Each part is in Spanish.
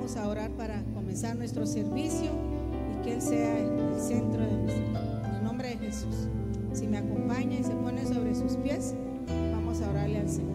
vamos a orar para comenzar nuestro servicio y que Él sea el centro de nosotros. En el nombre de Jesús. Si me acompaña y se pone sobre sus pies, vamos a orarle al Señor.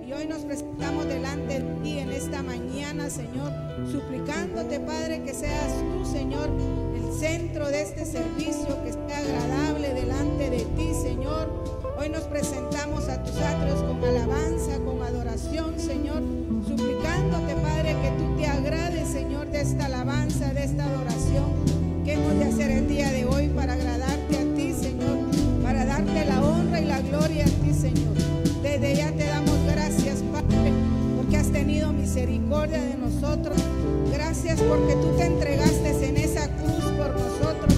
Y hoy nos presentamos delante de ti en esta mañana, Señor, suplicándote, Padre, que seas tú, Señor, el centro de este servicio, que sea agradable delante de ti, Señor. Hoy nos presentamos a tus atrios con alabanza, con adoración, Señor, suplicándote, Padre, que tú te agrades, Señor, de esta alabanza, de esta adoración que hemos de hacer el día de hoy para agradarte a ti, Señor, para darte la honra y la gloria a ti, Señor. Desde ya te damos gracias, Padre, porque has tenido misericordia de nosotros. Gracias porque tú te entregaste en esa cruz por nosotros.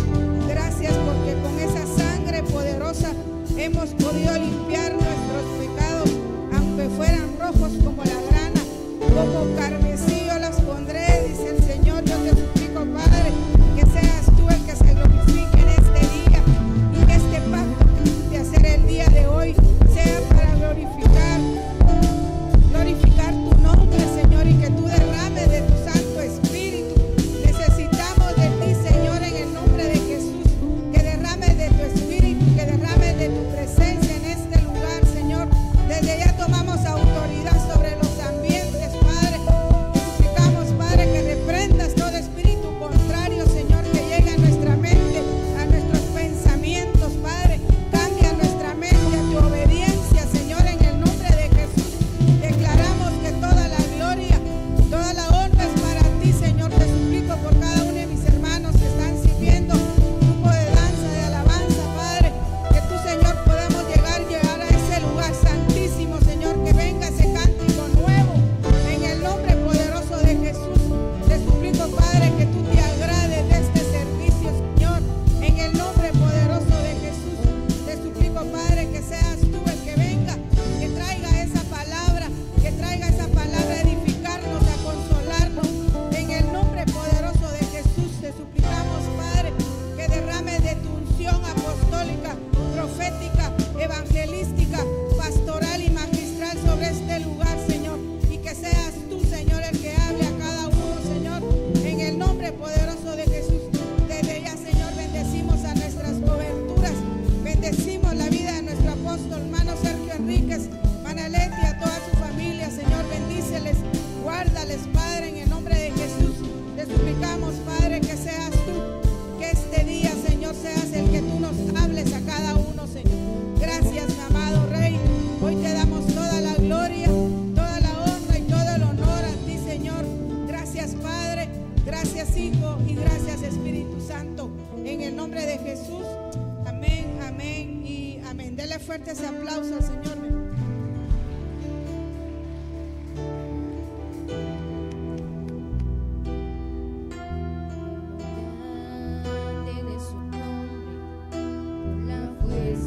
Gracias porque con esa sangre poderosa hemos podido limpiar nuestros pecados, aunque fueran rojos como la grana, como carmesí yo las pondré, dice el Señor. Yo te suplico, Padre, que seas tú el que se glorifique en este día y en este pacto de hacer el día de hoy sea para glorificar tu nombre, Señor, y que tú derrames de tu Santo Espíritu. Necesitamos de ti, Señor, en el nombre de Jesús, que derrames de tu Espíritu, que derrames de tu presencia en este lugar, Señor. Desde ya tomamos autoridad sobre los ambientes, Padre. Te suplicamos, Padre, que reprendas todo espíritu contrario, Señor, que llegue a nuestra mente, a nuestros pensamientos, Padre. Cambia nuestra mente a tu obediencia, Señor, en el nombre de Jesús. Declaramos que toda la gloria, toda la honra es para ti, Señor. Te suplico por cada uno de mis hermanos que están sirviendo grupo de danza, de alabanza, Padre, que tú, Señor, podamos llegar a ese lugar santísimo, Señor, que venga ese cántico nuevo en el nombre poderoso de Jesús. Te suplico, Padre, que tú te agrades de este servicio, Señor, en el nombre poderoso de Jesús. Te suplico, Padre, que seas tú el que venga, que traiga esa palabra a edificarnos, a consolarnos, en el nombre poderoso de Jesús. Te suplicamos, Padre, que derrames de tu unción apostólica, profética, evangelística, pastoral y magistral sobre este lugar, Señor, y que seas tú, Señor, el que hable a cada uno, Señor, en el nombre poderoso de Jesús. Desde ya, Señor, bendecimos a nuestras coberturas, bendecimos la vida de nuestro apóstol, hermano Sergio Enríquez, Manaleti, a toda su familia, Señor, bendíceles, guárdales, Padre, en el nombre de Jesús. Te suplicamos, Padre, que seas tú, que este día, Señor, seas el que tú nos hables a cada uno, Señor. Gracias, mi amado Rey. Hoy te damos toda la gloria, toda la honra y todo el honor a ti, Señor. Gracias, Padre, gracias, Hijo, y gracias, Espíritu Santo. En el nombre de Jesús, amén, amén y amén. Dele fuerte ese aplauso al Señor. De su gran poder.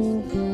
Jesús.